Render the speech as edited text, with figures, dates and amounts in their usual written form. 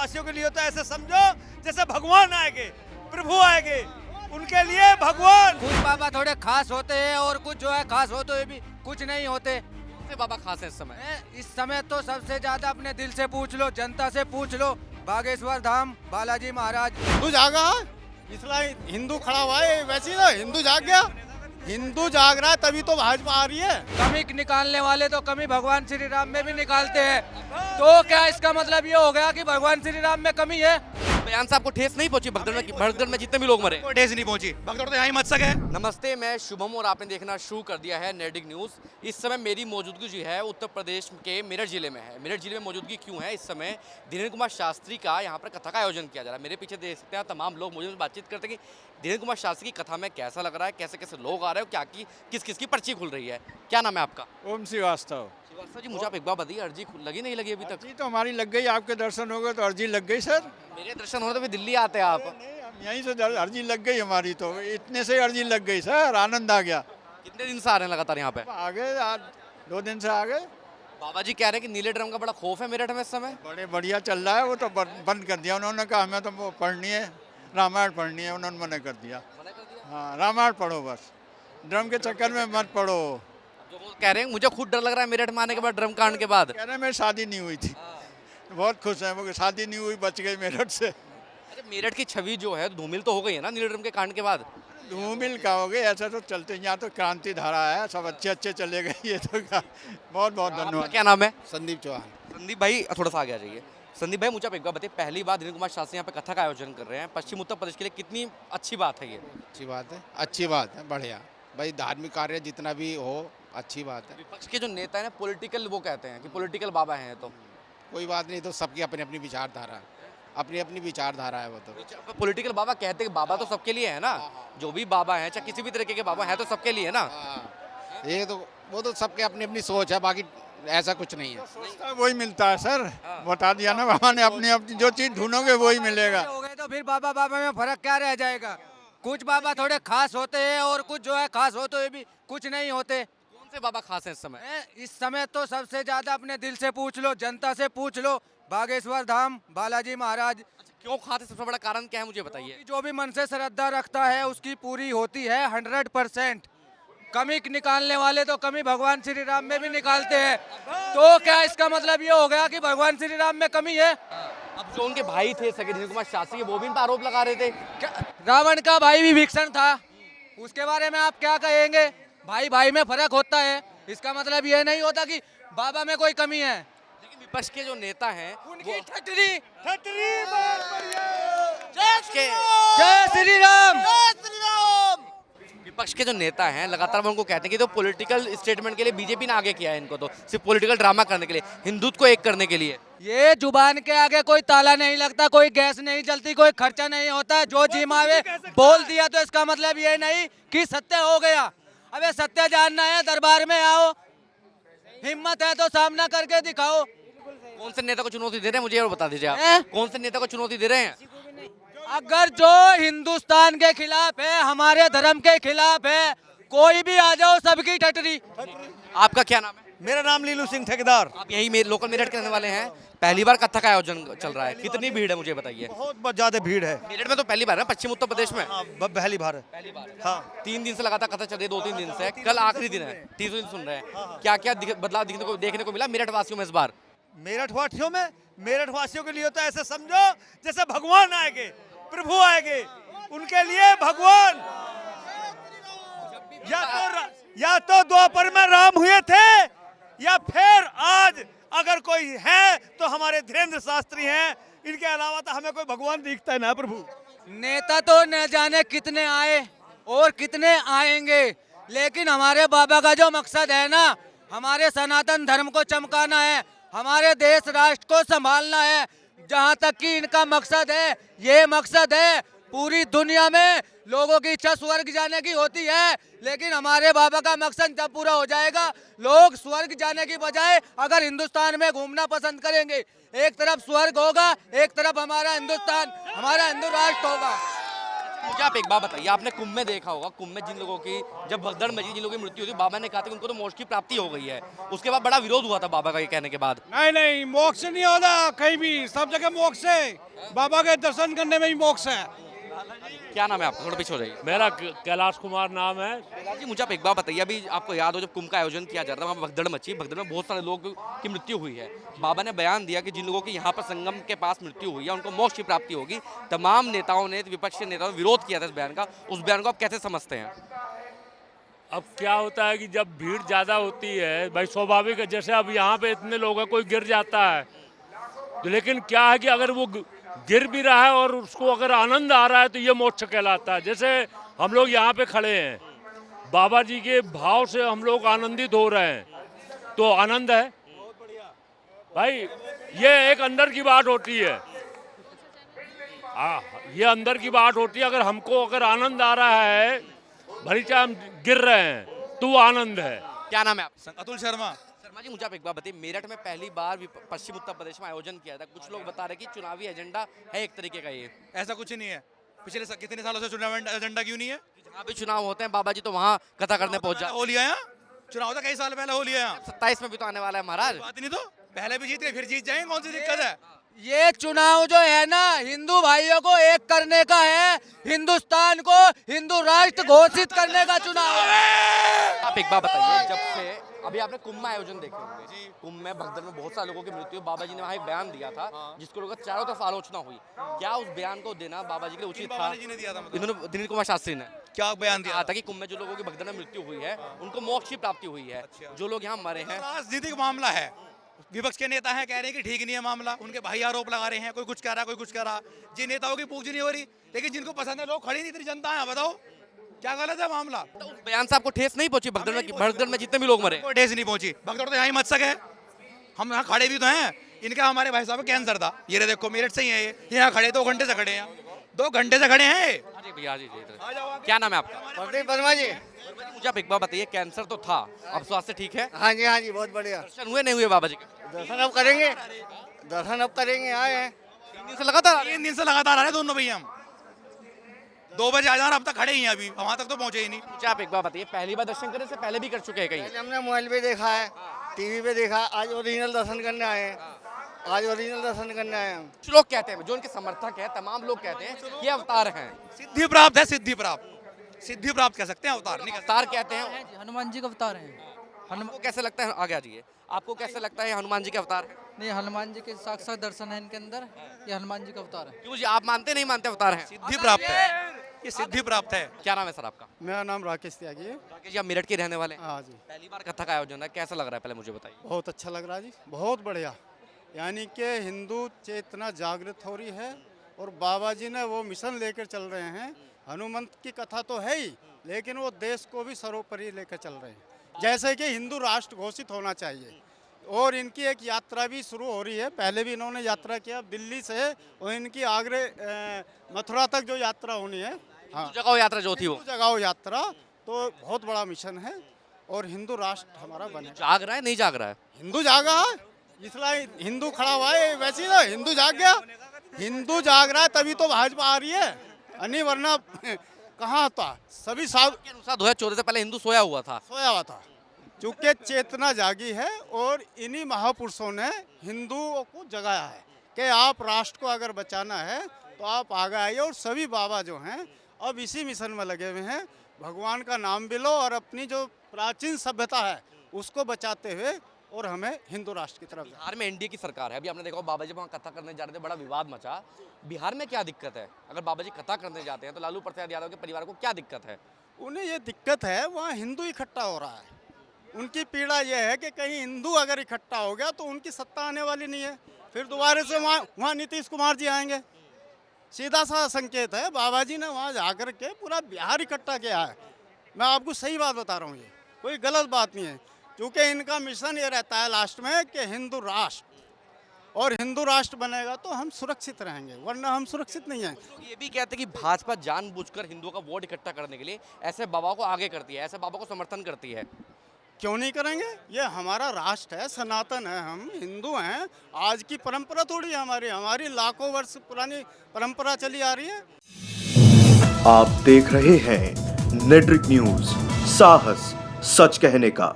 वासियों के लिए तो ऐसे समझो जैसे भगवान आएंगे, प्रभु आएंगे, उनके लिए भगवान। कुछ बाबा थोड़े खास होते हैं और कुछ जो है खास होते हुए भी कुछ नहीं होते। कौन से बाबा खास है इस समय? इस समय तो सबसे ज्यादा अपने दिल से पूछ लो, जनता से पूछ लो, बागेश्वर धाम बालाजी महाराज। हिंदू जागा, इसलिए हिंदू खड़ा हुआ है। वैसे ही ना हिंदू जाग गया, हिंदू जाग रहा है तभी तो भाजपा आ रही है। कमी निकालने वाले तो कमी भगवान श्री राम में भी निकालते हैं, तो क्या इसका मतलब ये हो गया कि भगवान श्री राम में कमी है? बयान साहब को ठेस नहीं पहुंची भगदड़ में जितने भी लोग मरे? कोई ठेस नहीं पहुंची, भगदड़ तो यहाँ ही मच सके। नमस्ते, मैं शुभम और आपने देखना शुरू कर दिया है नेटिक न्यूज़। इस समय मेरी मौजूदगी जो है उत्तर प्रदेश के मेरठ जिले में है। मेरठ जिले में मौजूदगी क्यों है? इस समय धीरेन्द्र कुमार शास्त्री का यहाँ पर कथा का आयोजन किया जा रहा है। मेरे पीछे देख सकते हैं तमाम लोग मुझे बातचीत करते हैं कि धीरेन्द्र कुमार शास्त्री की कथा में कैसा लग रहा है, कैसे कैसे लोग आ रहे हैं, क्या की किस किस की पर्ची खुल रही है। क्या नाम है आपका? ओम श्रीवास्तव। श्रीवास्तव जी, मुझे आप एक बार बताइए, अर्जी लगी नहीं लगी अभी तक? अर्जी तो हमारी लग गई, आपके दर्शन हो गए तो अर्जी लग गई सर। मेरे दर्शन होने तो फिर दिल्ली आते हैं आप। नहीं, हम यहीं से अर्जी लग गई हमारी, तो इतने से अर्जी लग गई सर, आनंद आ गया। कितने दिन से आ रहे हैं लगातार यहाँ पे? आ गए, आज 2 दिन से आ गए। बाबा जी कह रहे हैं कि नीले ड्रम का बड़ा खौफ है मेरठ में इस समय। बड़े बढ़िया चल रहा है, वो तो बंद कर दिया उन्होंने। कहा हमें तो वो पढ़नी है, रामायण पढ़नी है, उन्होंने मना कर दिया। हाँ, रामायण पढ़ो बस, ड्रम के चक्कर में मत पढ़ो। जो वो कह रहे हैं, मुझे खुद डर लग रहा है मेरठ में आने के बाद, ड्रम कांड के बाद। कह रहे मेरी शादी नहीं हुई थी, बहुत खुश है वो, शादी नहीं हुई, बच गई मेरठ से। अच्छा, मेरठ की छवि जो है धूमिल तो हो गई है ना नीले ड्रम के कांड के बाद? धूमिल का हो गए, ऐसा तो चलते यहाँ तो क्रांति धारा है, सब अच्छे अच्छे चले गए। ये तो बहुत बहुत आपका धन्यवाद। क्या नाम है? संदीप चौहान। संदीप भाई थोड़ा सा आगे आ जाइए। संदीप भाई, मुझे आप एक बार बताइए, पहली बार धीरेन्द्र कुमार शास्त्री यहाँ पे कथा का आयोजन कर रहे हैं पश्चिम उत्तर प्रदेश के लिए, कितनी अच्छी बात है ये? अच्छी बात है, अच्छी बात है, बढ़िया भाई। धार्मिक कार्य जितना भी हो अच्छी बात है। विपक्ष के जो नेता है ना, पॉलिटिकल वो कहते हैं कि पॉलिटिकल बाबा हैं, तो कोई बात नहीं, तो सबकी अपनी अपनी विचारधारा है, अपनी अपनी विचारधारा है वो तो। पॉलिटिकल बाबा कहते हैं, बाबा तो सबके लिए है ना, जो भी बाबा हैं चाहे किसी भी तरीके के बाबा हैं तो सबके लिए ना। हाँ, ये तो वो तो सबके अपनी अपनी सोच है, बाकी ऐसा कुछ नहीं है। सोचता है वही मिलता है सर, बता दिया ना बाबा ने, अपनी अपनी जो चीज़ ढूंढोगे वही मिलेगा। हो गए तो फिर बाबा बाबा में फर्क क्या रह जाएगा? कुछ बाबा थोड़े खास होते हैं और कुछ जो है खास होते हुए भी कुछ नहीं होते। कौन से बाबा खास हैं इस समय? इस समय तो सबसे ज्यादा अपने दिल से पूछ लो, जनता से पूछ लो, बागेश्वर धाम बालाजी महाराज। अच्छा, क्यों खास है? सबसे बड़ा कारण क्या है मुझे बताइए। जो भी मन से श्रद्धा रखता है उसकी पूरी होती है 100%। कमी निकालने वाले तो कमी भगवान श्री राम में भी निकालते हैं, तो क्या इसका मतलब ये हो गया कि भगवान श्री राम में कमी है? अब जो उनके भाई थे सगे धीरेन्द्र कुमार शास्त्री, वो भी इन पर आरोप लगा रहे थे। क्या रावण का भाई भी भीषण था? उसके बारे में आप क्या कहेंगे? भाई भाई में फर्क होता है, इसका मतलब ये नहीं होता कि बाबा में कोई कमी है। लेकिन विपक्ष के जो नेता हैं उनकी ठटरी के जय श्री राम। विपक्ष के जो नेता हैं लगातार वो उनको कहते हैं कि तो पॉलिटिकल स्टेटमेंट के लिए बीजेपी ने आगे किया है इनको, तो सिर्फ पॉलिटिकल ड्रामा करने के लिए, हिंदुत्व को एक करने के लिए। ये जुबान के आगे कोई ताला नहीं लगता, कोई गैस नहीं जलती, कोई खर्चा नहीं होता। जो जी मावे बोल दिया तो इसका मतलब ये नहीं कि सत्य हो गया। अबे सत्य जानना है, दरबार में आओ, हिम्मत है तो सामना करके दिखाओ। कौन से नेता को चुनौती दे रहे हैं मुझे और बता दीजिए आप, कौन से नेता को चुनौती दे रहे हैं? अगर जो हिंदुस्तान के खिलाफ है, हमारे धर्म के खिलाफ है, कोई भी आ जाओ, सबकी टटरी। आपका क्या नाम है? मेरा नाम लीलू सिंह ठेकेदार। आप यही लोकल मेरठ के रहने वाले हैं। पहली बार कथा का आयोजन चल रहा है, कितनी भीड़ है मुझे बताइए? बहुत ज्यादा भीड़ है। मेरठ में तो पहली बार है पश्चिम उत्तर प्रदेश में? हाँ, पहली बार है। पहली बार है। हाँ, 3 दिन से लगातार कथा चल रही है, 2-3 दिन से, कल आखिरी दिन है, तीसरे दिन सुन रहे हैं। क्या क्या बदलाव देखने को मिला मेरठ वासियों में इस बार? मेरठ वासियों के लिए तो ऐसे समझो जैसे भगवान आएंगे, प्रभु आएंगे, उनके लिए भगवान। या तो द्वापर में राम हुए थे, या फिर आज अगर कोई है तो हमारे धीरेन्द्र शास्त्री हैं। इनके अलावा तो हमें कोई भगवान दिखता है ना प्रभु। नेता तो न जाने कितने आए और कितने आएंगे, लेकिन हमारे बाबा का जो मकसद है ना, हमारे सनातन धर्म को चमकाना है, हमारे देश राष्ट्र को संभालना है। जहाँ तक कि इनका मकसद है, ये मकसद है पूरी दुनिया में लोगों की इच्छा स्वर्ग जाने की होती है, लेकिन हमारे बाबा का मकसद जब पूरा हो जाएगा, लोग स्वर्ग जाने की बजाय अगर हिंदुस्तान में घूमना पसंद करेंगे। एक तरफ स्वर्ग होगा, एक तरफ हमारा हिंदुस्तान, हमारा हिंदू राष्ट्र होगा। मुझे आप एक बात बताइए, आपने कुंभ में देखा होगा, कुंभ में जिन लोगों की जब भगदड़ मची, जिन लोगों की मृत्यु हुई, बाबा ने कहा था कि उनको तो मोक्ष की प्राप्ति हो गई है। उसके बाद बड़ा विरोध हुआ था बाबा का ये कहने के बाद। नहीं नहीं, मोक्ष नहीं होता कहीं भी, सब जगह मोक्ष है। बाबा के दर्शन करने में ही मोक्ष है। क्या नाम है आपका? थोड़ा पीछे हो जाइए। मेरा कैलाश कुमार नाम है। जी मुझे आप एक बात बताइए, अभी आपको याद हो जब कुंभ का आयोजन किया जा रहा था, वहाँ भगदड़ मची, भगदड़ में बहुत सारे लोगों की मृत्यु हुई है। बाबा ने बयान दिया कि जिन लोगों की यहाँ पर संगम के पास मृत्यु हुई है उनको मोक्ष की प्राप्ति होगी। तमाम नेताओं ने, विपक्षी नेताओं ने विरोध किया था इस बयान का। उस बयान को आप कैसे समझते हैं? अब क्या होता है कि जब भीड़ ज़्यादा होती है, भाई स्वाभाविक है, जैसे अब यहाँ पे इतने लोग हैं, कोई गिर जाता है तो, लेकिन क्या है कि अगर वो गिर भी रहा है और उसको अगर आनंद आ रहा है तो ये मोक्ष कहलाता है। जैसे हम लोग यहाँ पे खड़े हैं, बाबा जी के भाव से हम लोग आनंदित हो रहे हैं तो आनंद है भाई। ये एक अंदर की बात होती है, ये अंदर की बात होती है। अगर हमको अगर आनंद आ रहा है, भले चाहे हम गिर रहे हैं तो वो आनंद है। क्या नाम है आपका? अतुल शर्मा। शर्मा जी मुझे आप एक बात बताइए, मेरठ में पहली बार पश्चिम उत्तर प्रदेश में आयोजन किया था। कुछ लोग बता रहे कि चुनावी एजेंडा है एक तरीके का ये। ऐसा कुछ नहीं है। पिछले कितने सालों से चुनाव एजेंडा क्यों नहीं है? जहाँ भी चुनाव होते हैं बाबा जी तो वहाँ कथा करने पहुँच जाते हैं। हो लिया यहाँ चुनाव होता, कई साल पहले हो लिया यहाँ। 27 में भी तो आने वाला है महाराज। बात नहीं, तो पहले भी जीत गए, फिर जीत जाएंगे, कौन सी दिक्कत है? ये चुनाव जो है ना, हिंदू भाइयों को एक करने का है, हिंदुस्तान को हिंदू राष्ट्र घोषित करने का चुनाव है। आप एक बात बताइए, जब से अभी आपने कुंभ में आयोजन देखे होंगे, कुंभ में भगदड़ में बहुत सारे लोगों की मृत्यु, बाबा जी ने वहाँ एक बयान दिया था जिसको लोगों चारों तरफ आलोचना हुई। क्या उस बयान को देना बाबा जी के लिए उचित था? जी ने दिया था, मतलब इन्होंने दिलीप कुमार शास्त्री ने क्या बयान दिया कहा था कि कुंभ में जो लोगों की भगदड़ में मृत्यु हुई है उनको मोक्ष की प्राप्ति हुई है। जो लोग यहाँ मरे हैं, राजनीतिक मामला है। विपक्ष के नेता हैं, कह रहे हैं कि ठीक नहीं है मामला, उनके भाई आरोप लगा रहे हैं, कोई कुछ कह रहा, कोई कुछ कह रहा। जिन नेताओं की पूछ नहीं हो रही, लेकिन जिनको पसंद है लोग खड़ी नहीं, इतनी जनता है, बताओ क्या गलत है मामला? तो उस बयान से आपको ठेस नहीं पहुंची? भगदड़ में जितने भी लोग मरे, कोई ठेस नहीं पहुंची। भगदड़ तो यहाँ ही मत सके, हम यहाँ खड़े भी तो हैं। इनका हमारे भाई साहब कैंसर था, ये देखो मेरठ से ही है, ये यहाँ खड़े 2 घंटे से खड़े हैं, 2 घंटे से खड़े हैं। भैया जी क्या नाम है आपका? वर्मा जी। मुझे आप एक बात बताइए, कैंसर तो था, अब स्वास्थ्य ठीक है? हाँ जी, बहुत बढ़िया। दर्शन हुए नहीं हुए बाबा जी के? दर्शन अब करेंगे, दर्शन अब करेंगे, आए हैं। 3 दिन से लगातार 3 दिन से लगातार आ रहे दोनों भैया। हम 2 बजे आ जाना, अब तक खड़े ही हैं, अभी वहाँ तक तो पहुँचे ही नहीं। मुझे आप एक बात बताइए, पहली बार दर्शन करने से पहले भी कर चुके हैं कहीं? पहले हमने मोबाइल पे देखा है, टीवी पे देखा, आज ओरिजिनल दर्शन करने आए हैं, आज ओरिजिनल दर्शन करने आए हैं। कुछ लोग कहते हैं, जो उनके समर्थक हैं, तमाम लोग कहते हैं ये अवतार हैं। सिद्धि प्राप्त है, सिद्धि प्राप्त, सिद्धि प्राप्त कह सकते हैं, अवतार नहीं। अवतार कहते हैं, हनुमान जी का अवतार है। आपको कैसे लगता है? आगे आ जाइए। आपको कैसे लगता है हनुमान जी के अवतार है? नहीं, हनुमान जी के साक्षात दर्शन है इनके अंदर, ये हनुमान जी का अवतार है। क्यों जी, आप मानते नहीं मानते अवतार हैं? सिद्धि प्राप्त है, ये सिद्धि प्राप्त है। क्या नाम है सर आपका? मेरा नाम राकेश त्यागी है। राकेश जी, आप मेरठ के रहने वाले हैं? हाँ जी, पहली बार कथा का आयोजन है, कैसा लग रहा है पहले मुझे बताइए? बहुत अच्छा लग रहा है जी, बहुत बढ़िया। यानी कि हिंदू चेतना जागृत हो रही है और बाबा जी ने वो मिशन लेकर चल रहे हैं। हनुमंत की कथा तो है ही, लेकिन वो देश को भी सर्वोपरि लेकर चल रहे हैं। जैसे कि हिंदू राष्ट्र घोषित होना चाहिए, और इनकी एक यात्रा भी शुरू हो रही है। पहले भी इन्होंने यात्रा किया दिल्ली से, और इनकी आगरे मथुरा तक जो यात्रा होनी है, हाँ जगह यात्रा जो थी वो जगह यात्रा, तो बहुत बड़ा मिशन है और हिंदू राष्ट्र हमारा बने। जाग रहा है नहीं जाग रहा है? हिंदू जागा है, इसलिए हिंदू खड़ा हुआ है, वैसे ही ना हिंदू जाग गया। हिंदू जाग रहा है तभी तो भाजपा आ रही है, नहीं वरना कहाँ था। सभी साहब के अनुसार 2014 से पहले हिंदू सोया हुआ था। सोया हुआ था, चूँकि चेतना जागी है और इन्हीं महापुरुषों ने हिंदुओं को जगाया है कि आप राष्ट्र को अगर बचाना है तो आप आगे आइए। और सभी बाबा जो हैं अब इसी मिशन में लगे हुए हैं, भगवान का नाम भी लो और अपनी जो प्राचीन सभ्यता है उसको बचाते हुए और हमें हिंदू राष्ट्र की तरफ। बिहार में एनडीए की सरकार है, अभी आपने देखा बाबा जी वहाँ कथा करने जा रहे थे, बड़ा विवाद मचा। बिहार में क्या दिक्कत है? अगर बाबा जी कथा करने जाते हैं तो लालू प्रसाद यादव के परिवार को क्या दिक्कत है? उन्हें ये दिक्कत है, वहाँ हिंदू इकट्ठा हो रहा है। उनकी पीड़ा यह है कि कहीं हिंदू अगर इकट्ठा हो गया तो उनकी सत्ता आने वाली नहीं है, फिर दोबारा से वहाँ नीतीश कुमार जी आएंगे। सीधा सा संकेत है, बाबा जी ने वहाँ जाकर के पूरा बिहार इकट्ठा किया है। मैं आपको सही बात बता रहा हूँ, ये कोई गलत बात नहीं है, क्योंकि इनका मिशन ये रहता है लास्ट में कि हिंदू राष्ट्र, और हिंदू राष्ट्र बनेगा तो हम सुरक्षित रहेंगे, वरना हम सुरक्षित नहीं हैं। लोग ये भी कहते हैं कि भाजपा जानबूझकर हिंदुओं का वोट इकट्ठा करने के लिए ऐसे बाबा को आगे करती है, ऐसे बाबा को समर्थन करती है। क्यों नहीं करेंगे? ये हमारा राष्ट्र है, सनातन है, हम हिंदू हैं। आज की परंपरा थोड़ी है हमारी लाखों वर्ष पुरानी परंपरा चली आ रही है। आप देख रहे हैं नेट्रिक न्यूज, साहस सच कहने का।